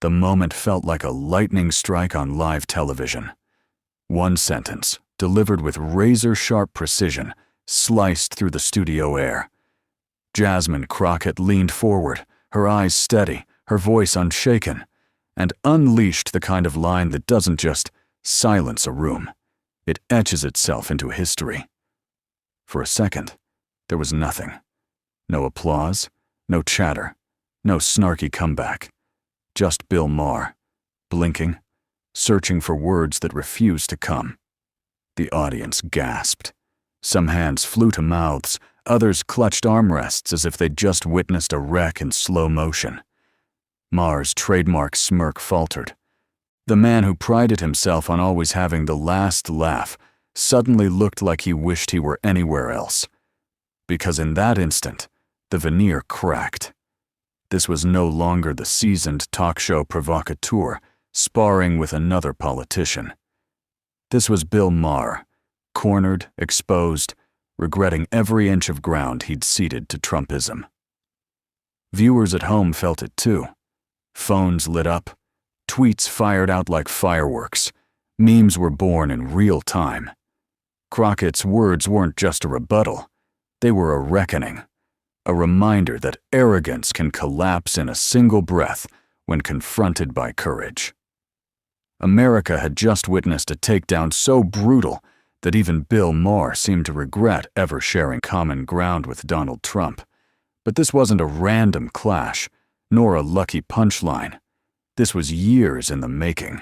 The moment felt like a lightning strike on live television. One sentence, delivered with razor-sharp precision, sliced through the studio air. Jasmine Crockett leaned forward, her eyes steady, her voice unshaken, and unleashed the kind of line that doesn't just silence a room. It etches itself into history. For a second, there was nothing. No applause, no chatter, no snarky comeback. Just Bill Maher, blinking, searching for words that refused to come. The audience gasped. Some hands flew to mouths, others clutched armrests as if they'd just witnessed a wreck in slow motion. Maher's trademark smirk faltered. The man who prided himself on always having the last laugh suddenly looked like he wished he were anywhere else. Because in that instant, the veneer cracked. This was no longer the seasoned talk show provocateur sparring with another politician. This was Bill Maher, cornered, exposed, regretting every inch of ground he'd ceded to Trumpism. Viewers at home felt it too. Phones lit up, tweets fired out like fireworks, memes were born in real time. Crockett's words weren't just a rebuttal, they were a reckoning, a reminder that arrogance can collapse in a single breath when confronted by courage. America had just witnessed a takedown so brutal that even Bill Maher seemed to regret ever sharing common ground with Donald Trump. But this wasn't a random clash, nor a lucky punchline. This was years in the making,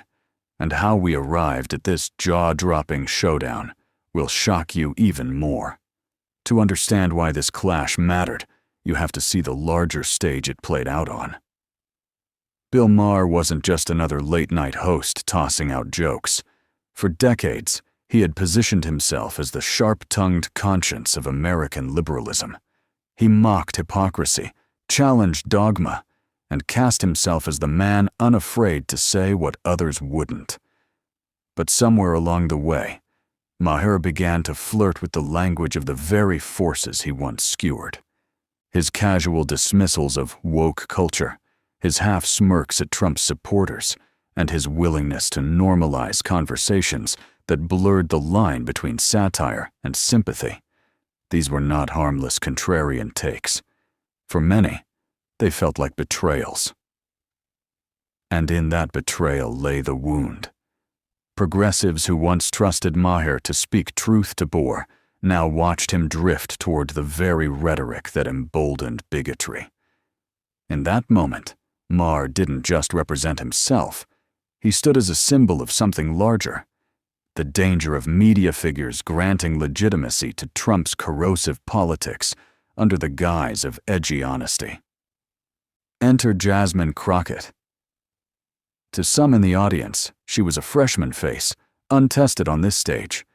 and how we arrived at this jaw-dropping showdown will shock you even more. To understand why this clash mattered, you have to see the larger stage it played out on. Bill Maher wasn't just another late-night host tossing out jokes. For decades, he had positioned himself as the sharp-tongued conscience of American liberalism. He mocked hypocrisy, challenged dogma, and cast himself as the man unafraid to say what others wouldn't. But somewhere along the way, Maher began to flirt with the language of the very forces he once skewered. His casual dismissals of woke culture, his half-smirks at Trump's supporters, and his willingness to normalize conversations that blurred the line between satire and sympathy. These were not harmless contrarian takes. For many, they felt like betrayals. And in that betrayal lay the wound. Progressives who once trusted Maher to speak truth to bore now watched him drift toward the very rhetoric that emboldened bigotry. In that moment, Maher didn't just represent himself. He stood as a symbol of something larger. The danger of media figures granting legitimacy to Trump's corrosive politics under the guise of edgy honesty. Enter Jasmine Crockett. To some in the audience, she was a freshman face, untested on this stage.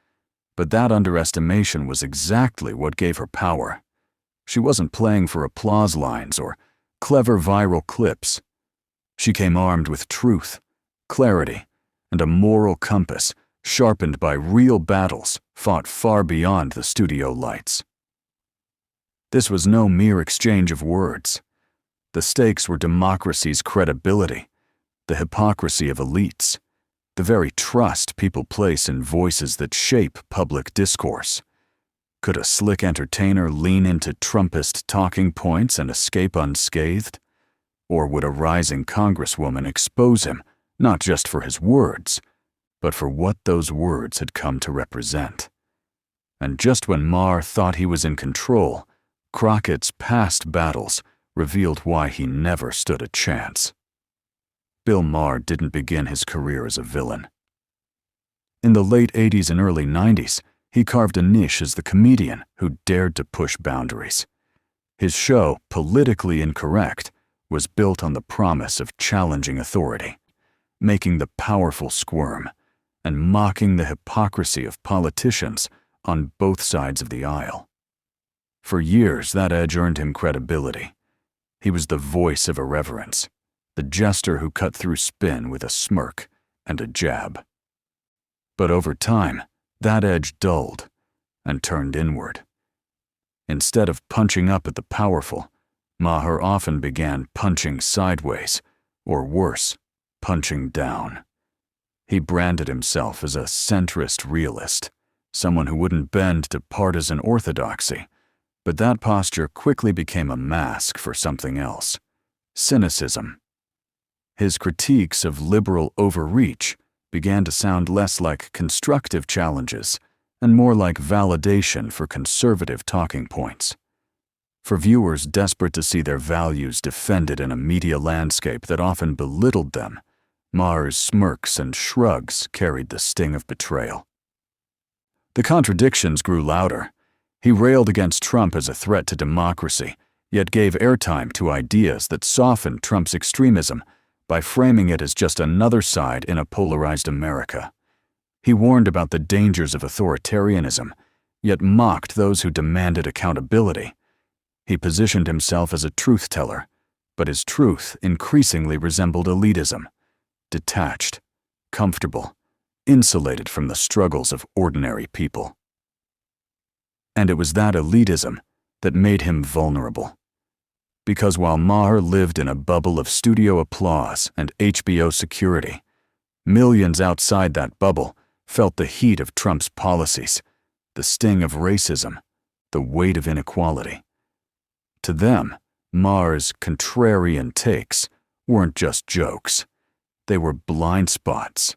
But that underestimation was exactly what gave her power. She wasn't playing for applause lines or clever viral clips. She came armed with truth, clarity, and a moral compass sharpened by real battles fought far beyond the studio lights. This was no mere exchange of words. The stakes were democracy's credibility, the hypocrisy of elites, the very trust people place in voices that shape public discourse. Could a slick entertainer lean into Trumpist talking points and escape unscathed? Or would a rising Congresswoman expose him, not just for his words, but for what those words had come to represent? And just when Maher thought he was in control, Crockett's past battles revealed why he never stood a chance. Bill Maher didn't begin his career as a villain. In the late 80s and early 90s, he carved a niche as the comedian who dared to push boundaries. His show, Politically Incorrect, was built on the promise of challenging authority, making the powerful squirm, and mocking the hypocrisy of politicians on both sides of the aisle. For years, that edge earned him credibility. He was the voice of irreverence, the jester who cut through spin with a smirk and a jab. But over time, that edge dulled and turned inward. Instead of punching up at the powerful, Maher often began punching sideways, or worse, punching down. He branded himself as a centrist realist, someone who wouldn't bend to partisan orthodoxy, but that posture quickly became a mask for something else: cynicism. His critiques of liberal overreach began to sound less like constructive challenges and more like validation for conservative talking points. For viewers desperate to see their values defended in a media landscape that often belittled them, Maher's smirks and shrugs carried the sting of betrayal. The contradictions grew louder. He railed against Trump as a threat to democracy, yet gave airtime to ideas that softened Trump's extremism by framing it as just another side in a polarized America. He warned about the dangers of authoritarianism, yet mocked those who demanded accountability. He positioned himself as a truth-teller, but his truth increasingly resembled elitism: detached, comfortable, insulated from the struggles of ordinary people. And it was that elitism that made him vulnerable. Because while Maher lived in a bubble of studio applause and HBO security, millions outside that bubble felt the heat of Trump's policies, the sting of racism, the weight of inequality. To them, Maher's contrarian takes weren't just jokes. They were blind spots,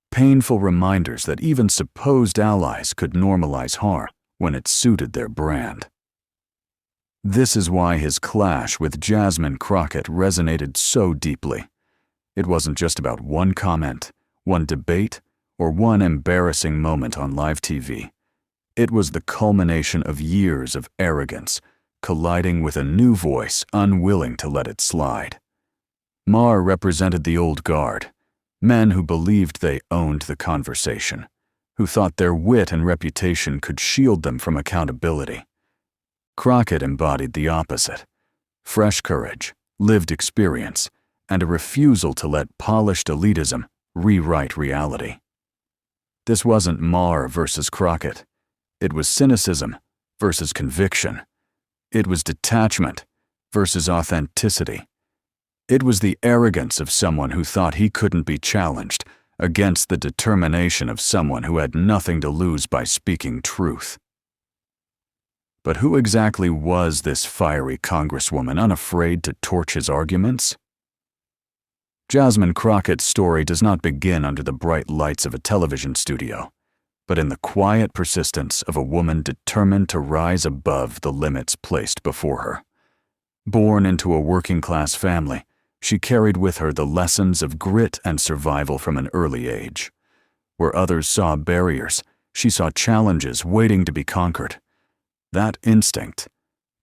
painful reminders that even supposed allies could normalize harm when it suited their brand. This is why his clash with Jasmine Crockett resonated so deeply. It wasn't just about one comment, one debate, or one embarrassing moment on live TV. It was the culmination of years of arrogance, colliding with a new voice unwilling to let it slide. Maher represented the old guard, men who believed they owned the conversation, who thought their wit and reputation could shield them from accountability. Crockett embodied the opposite: fresh courage, lived experience, and a refusal to let polished elitism rewrite reality. This wasn't Maher versus Crockett. It was cynicism versus conviction. It was detachment versus authenticity. It was the arrogance of someone who thought he couldn't be challenged against the determination of someone who had nothing to lose by speaking truth. But who exactly was this fiery Congresswoman unafraid to torch his arguments? Jasmine Crockett's story does not begin under the bright lights of a television studio, but in the quiet persistence of a woman determined to rise above the limits placed before her. Born into a working-class family, she carried with her the lessons of grit and survival from an early age. Where others saw barriers, she saw challenges waiting to be conquered. That instinct,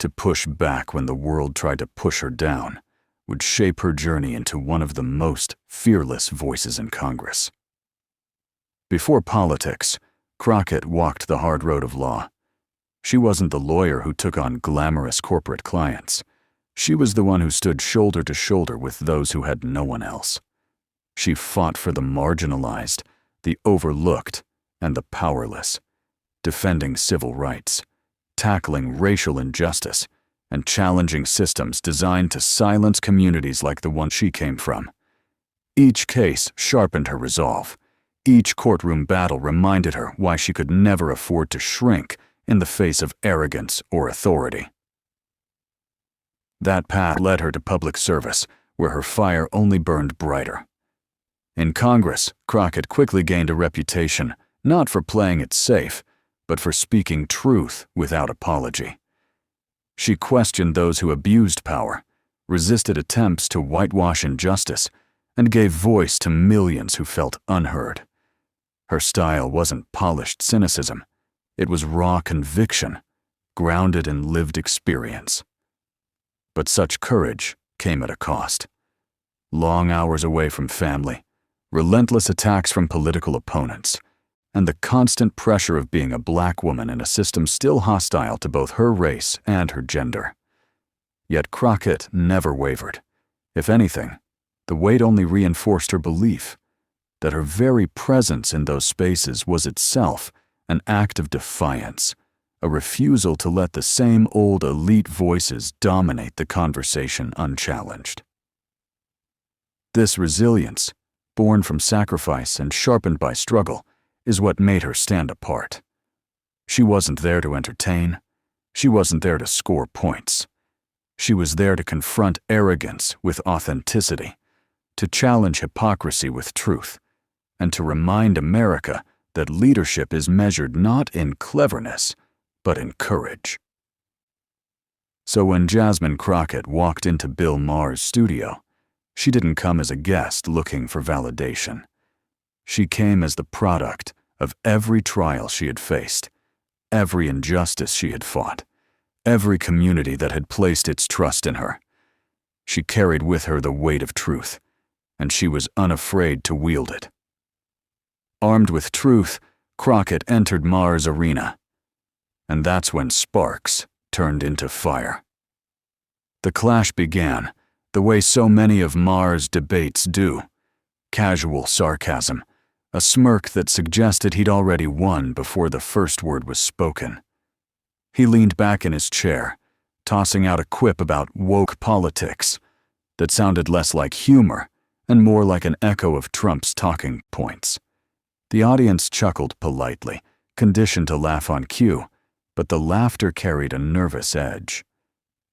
to push back when the world tried to push her down, would shape her journey into one of the most fearless voices in Congress. Before politics, Crockett walked the hard road of law. She wasn't the lawyer who took on glamorous corporate clients. She was the one who stood shoulder to shoulder with those who had no one else. She fought for the marginalized, the overlooked, and the powerless, defending civil rights, tackling racial injustice, and challenging systems designed to silence communities like the one she came from. Each case sharpened her resolve. Each courtroom battle reminded her why she could never afford to shrink in the face of arrogance or authority. That path led her to public service, where her fire only burned brighter. In Congress, Crockett quickly gained a reputation not for playing it safe, but for speaking truth without apology. She questioned those who abused power, resisted attempts to whitewash injustice, and gave voice to millions who felt unheard. Her style wasn't polished cynicism. It was raw conviction, grounded in lived experience. But such courage came at a cost. Long hours away from family, relentless attacks from political opponents, and the constant pressure of being a black woman in a system still hostile to both her race and her gender. Yet Crockett never wavered. If anything, the weight only reinforced her belief that her very presence in those spaces was itself an act of defiance, a refusal to let the same old elite voices dominate the conversation unchallenged. This resilience born from sacrifice and sharpened by struggle, is what made her stand apart. She wasn't there to entertain. She wasn't there to score points. She was there to confront arrogance with authenticity, to challenge hypocrisy with truth, and to remind America that leadership is measured not in cleverness, but in courage. So when Jasmine Crockett walked into Bill Maher's studio, she didn't come as a guest looking for validation. She came as the product of every trial she had faced, every injustice she had fought, every community that had placed its trust in her. She carried with her the weight of truth, and she was unafraid to wield it. Armed with truth, Crockett entered Maher's arena, and that's when sparks turned into fire. The clash began, the way so many of Maher's debates do. Casual sarcasm, a smirk that suggested he'd already won before the first word was spoken. He leaned back in his chair, tossing out a quip about woke politics that sounded less like humor and more like an echo of Trump's talking points. The audience chuckled politely, conditioned to laugh on cue, but the laughter carried a nervous edge.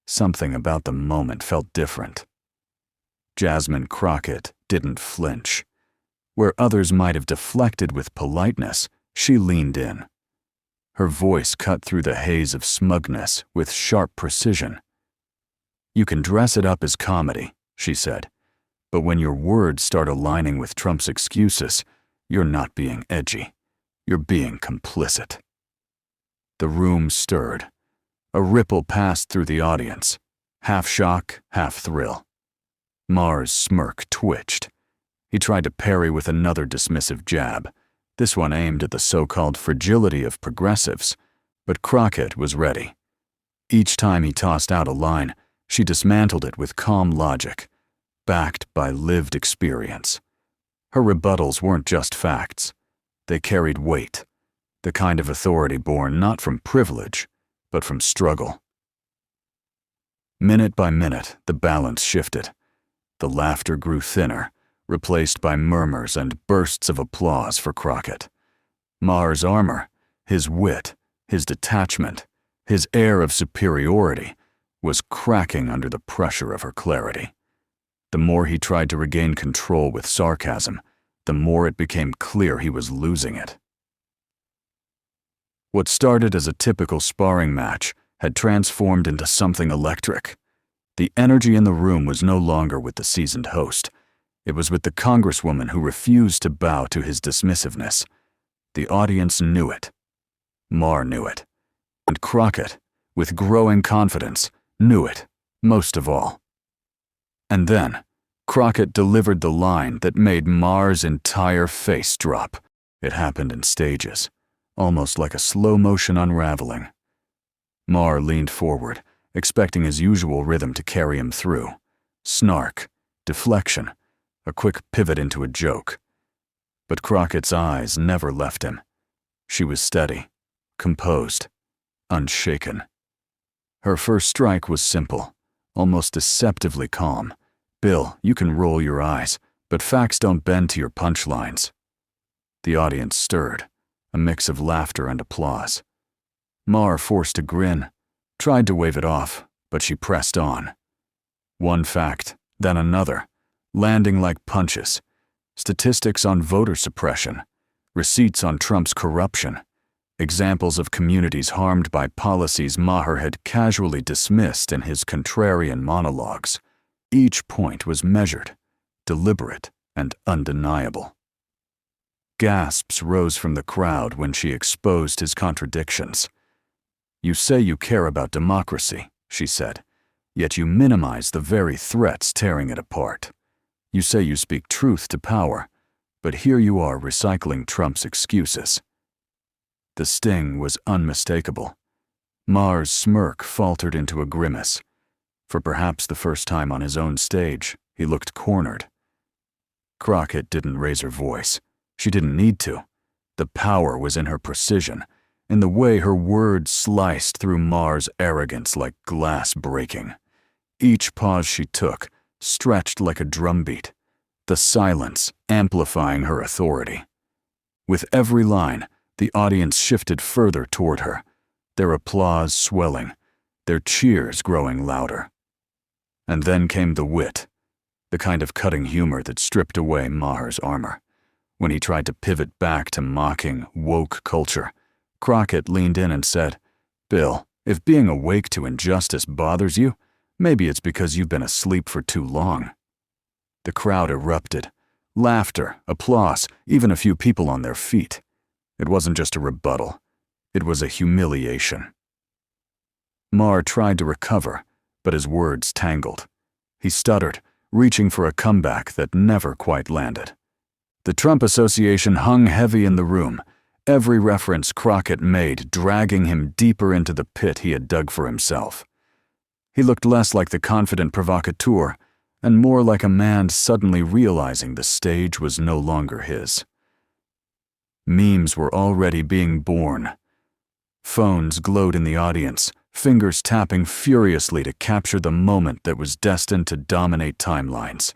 Something about the moment felt different. Jasmine Crockett didn't flinch. Where others might have deflected with politeness, she leaned in. Her voice cut through the haze of smugness with sharp precision. "You can dress it up as comedy," she said, "but when your words start aligning with Trump's excuses, you're not being edgy. You're being complicit." The room stirred. A ripple passed through the audience, half shock, half thrill. Maher's smirk twitched. He tried to parry with another dismissive jab, this one aimed at the so-called fragility of progressives, but Crockett was ready. Each time he tossed out a line, she dismantled it with calm logic, backed by lived experience. Her rebuttals weren't just facts. They carried weight, the kind of authority born not from privilege, but from struggle. Minute by minute, the balance shifted. The laughter grew thinner, replaced by murmurs and bursts of applause for Crockett. Maher's armor, his wit, his detachment, his air of superiority, was cracking under the pressure of her clarity. The more he tried to regain control with sarcasm, the more it became clear he was losing it. What started as a typical sparring match had transformed into something electric. The energy in the room was no longer with the seasoned host. It was with the Congresswoman who refused to bow to his dismissiveness. The audience knew it. Maher knew it. And Crockett, with growing confidence, knew it, most of all. And then, Crockett delivered the line that made Maher's entire face drop. It happened in stages, almost like a slow-motion unraveling. Maher leaned forward, expecting his usual rhythm to carry him through. Snark, deflection, a quick pivot into a joke. But Crockett's eyes never left him. She was steady, composed, unshaken. Her first strike was simple, almost deceptively calm. "Bill, you can roll your eyes, but facts don't bend to your punchlines." The audience stirred, a mix of laughter and applause. Maher forced a grin, tried to wave it off, but she pressed on. One fact, then another, landing like punches. Statistics on voter suppression, receipts on Trump's corruption, examples of communities harmed by policies Maher had casually dismissed in his contrarian monologues. Each point was measured, deliberate, and undeniable. Gasps rose from the crowd when she exposed his contradictions. "You say you care about democracy," she said, "yet you minimize the very threats tearing it apart. You say you speak truth to power, but here you are recycling Trump's excuses." The sting was unmistakable. Maher's smirk faltered into a grimace. For perhaps the first time on his own stage, he looked cornered. Crockett didn't raise her voice. She didn't need to. The power was in her precision, in the way her words sliced through Maher's arrogance like glass breaking. Each pause she took stretched like a drumbeat, the silence amplifying her authority. With every line, the audience shifted further toward her, their applause swelling, their cheers growing louder. And then came the wit, the kind of cutting humor that stripped away Maher's armor. When he tried to pivot back to mocking woke culture, Crockett leaned in and said, "Bill, if being awake to injustice bothers you, maybe it's because you've been asleep for too long." The crowd erupted. Laughter, applause, even a few people on their feet. It wasn't just a rebuttal. It was a humiliation. Maher tried to recover, but his words tangled. He stuttered, reaching for a comeback that never quite landed. The Trump Association hung heavy in the room, every reference Crockett made dragging him deeper into the pit he had dug for himself. He looked less like the confident provocateur and more like a man suddenly realizing the stage was no longer his. Memes were already being born. Phones glowed in the audience, fingers tapping furiously to capture the moment that was destined to dominate timelines.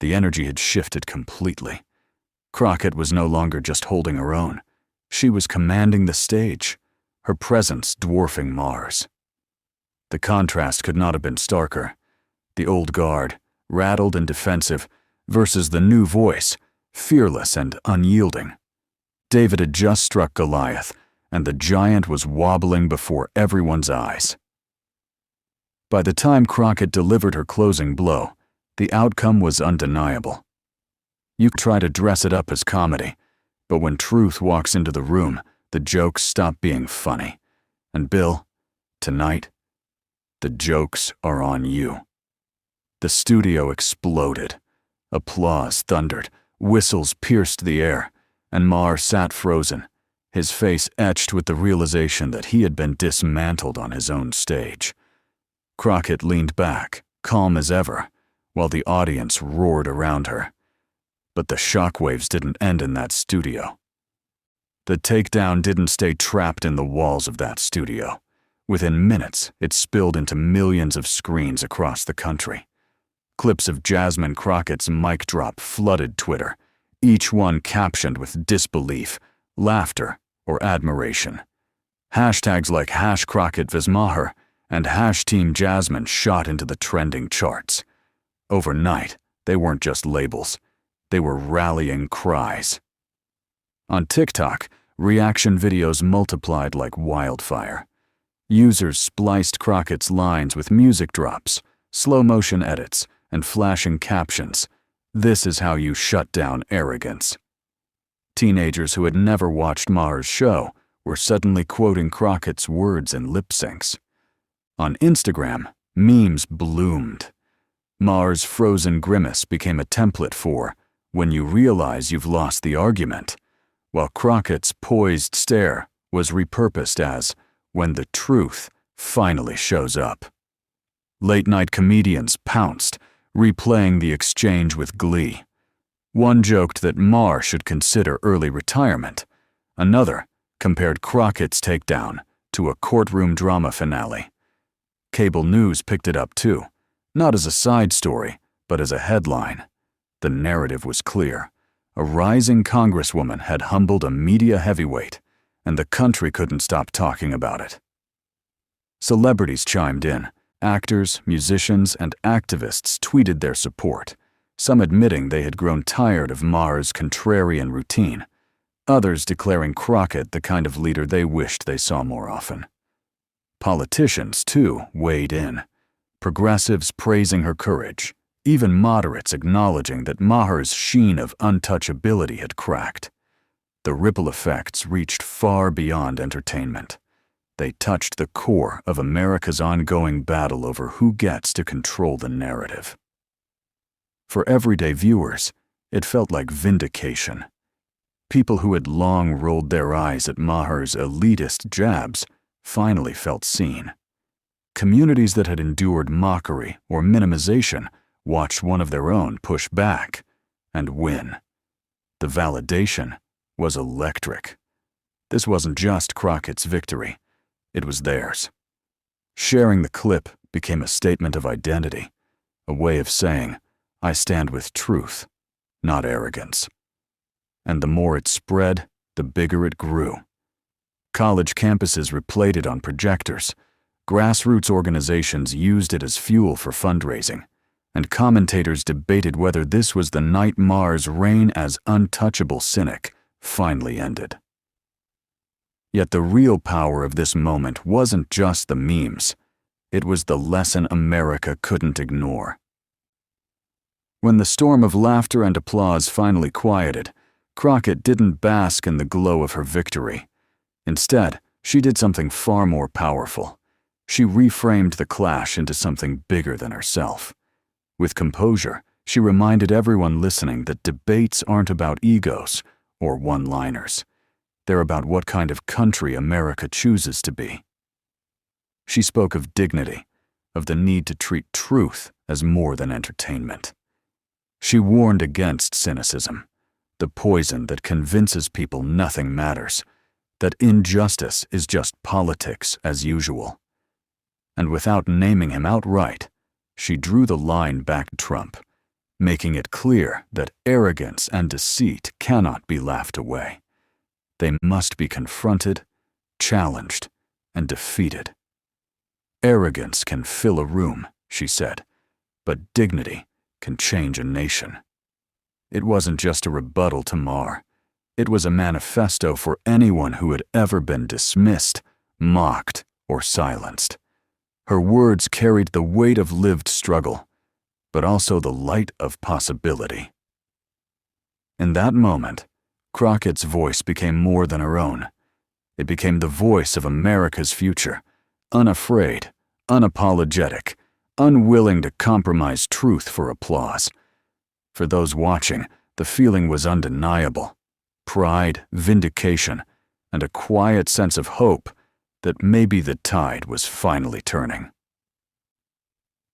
The energy had shifted completely. Crockett was no longer just holding her own. She was commanding the stage, her presence dwarfing Maher's. The contrast could not have been starker. The old guard, rattled and defensive, versus the new voice, fearless and unyielding. David had just struck Goliath, and the giant was wobbling before everyone's eyes. By the time Crockett delivered her closing blow, the outcome was undeniable. You try to dress it up as comedy, but when truth walks into the room, the jokes stop being funny. And Bill, tonight, the jokes are on you. The studio exploded. Applause thundered, whistles pierced the air, and Maher sat frozen, his face etched with the realization that he had been dismantled on his own stage. Crockett leaned back, calm as ever, while the audience roared around her. But the shockwaves didn't end in that studio. The takedown didn't stay trapped in the walls of that studio. Within minutes, it spilled into millions of screens across the country. Clips of Jasmine Crockett's mic drop flooded Twitter, each one captioned with disbelief, laughter, or admiration. Hashtags like #Crockett vs Maher and #Team Jasmine shot into the trending charts. Overnight, they weren't just labels. They were rallying cries. On TikTok, reaction videos multiplied like wildfire. Users spliced Crockett's lines with music drops, slow-motion edits, and flashing captions. "This is how you shut down arrogance." Teenagers who had never watched Maher's show were suddenly quoting Crockett's words in lip syncs. On Instagram, memes bloomed. Maher's frozen grimace became a template for "when you realize you've lost the argument," while Crockett's poised stare was repurposed as "when the truth finally shows up." Late-night comedians pounced, replaying the exchange with glee. One joked that Maher should consider early retirement. Another compared Crockett's takedown to a courtroom drama finale. Cable news picked it up too, not as a side story, but as a headline. The narrative was clear. A rising Congresswoman had humbled a media heavyweight, and the country couldn't stop talking about it. Celebrities chimed in. Actors, musicians, and activists tweeted their support, some admitting they had grown tired of Maher's contrarian routine, others declaring Crockett the kind of leader they wished they saw more often. Politicians, too, weighed in, progressives praising her courage, even moderates acknowledging that Maher's sheen of untouchability had cracked. The ripple effects reached far beyond entertainment. They touched the core of America's ongoing battle over who gets to control the narrative. For everyday viewers, it felt like vindication. People who had long rolled their eyes at Maher's elitist jabs finally felt seen. Communities that had endured mockery or minimization watched one of their own push back and win. The validation was electric. This wasn't just Crockett's victory. It was theirs. Sharing the clip became a statement of identity, a way of saying, "I stand with truth, not arrogance. And the more it spread, the bigger it grew. College campuses replayed it on projectors. Grassroots organizations used it as fuel for fundraising, and commentators debated whether this was the night Maher's reign as untouchable cynic finally ended. Yet the real power of this moment wasn't just the memes. It was the lesson America couldn't ignore. When the storm of laughter and applause finally quieted, Crockett didn't bask in the glow of her victory. Instead, she did something far more powerful. She reframed the clash into something bigger than herself. With composure, she reminded everyone listening that debates aren't about egos or one-liners. They're about what kind of country America chooses to be. She spoke of dignity, of the need to treat truth as more than entertainment. She warned against cynicism, the poison that convinces people nothing matters, that injustice is just politics as usual. And without naming him outright, she drew the line back to Trump, making it clear that arrogance and deceit cannot be laughed away. They must be confronted, challenged, and defeated. Arrogance can fill a room, she said, but dignity can change a nation. It wasn't just a rebuttal to Maher. It was a manifesto for anyone who had ever been dismissed, mocked, or silenced. Her words carried the weight of lived struggle, but also the light of possibility. In that moment, Crockett's voice became more than her own. It became the voice of America's future, unafraid, unapologetic, unwilling to compromise truth for applause. For those watching, the feeling was undeniable. Pride, vindication, and a quiet sense of hope that maybe the tide was finally turning.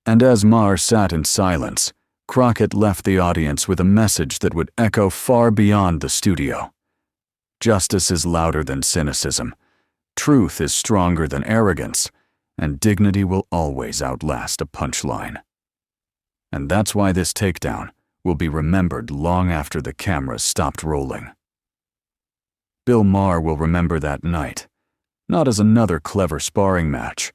And as Maher sat in silence, Crockett left the audience with a message that would echo far beyond the studio. Justice is louder than cynicism, truth is stronger than arrogance, and dignity will always outlast a punchline. And that's why this takedown will be remembered long after the cameras stopped rolling. Bill Maher will remember that night, not as another clever sparring match,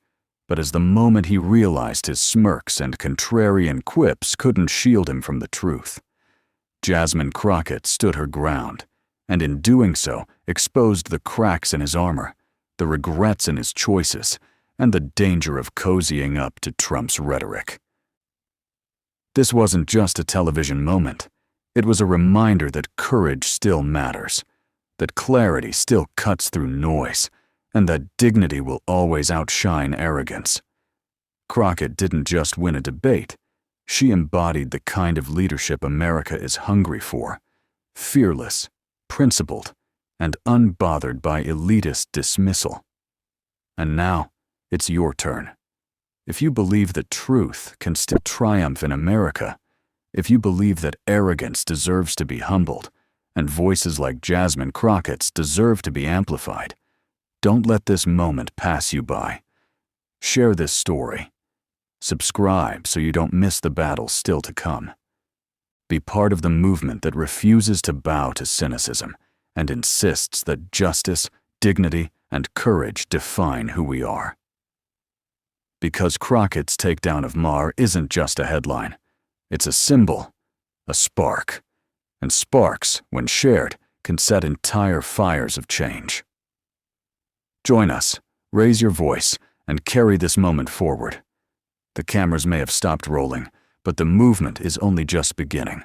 but as the moment he realized his smirks and contrarian quips couldn't shield him from the truth. Jasmine Crockett stood her ground, and in doing so exposed the cracks in his armor, the regrets in his choices, and the danger of cozying up to Trump's rhetoric. This wasn't just a television moment. It was a reminder that courage still matters, that clarity still cuts through noise, and that dignity will always outshine arrogance. Crockett didn't just win a debate. She embodied the kind of leadership America is hungry for, fearless, principled, and unbothered by elitist dismissal. And now, it's your turn. If you believe that truth can still triumph in America, if you believe that arrogance deserves to be humbled, and voices like Jasmine Crockett's deserve to be amplified, don't let this moment pass you by. Share this story. Subscribe so you don't miss the battles still to come. Be part of the movement that refuses to bow to cynicism and insists that justice, dignity, and courage define who we are. Because Crockett's takedown of Maher isn't just a headline. It's a symbol, a spark. And sparks, when shared, can set entire fires of change. Join us, raise your voice, and carry this moment forward. The cameras may have stopped rolling, but the movement is only just beginning.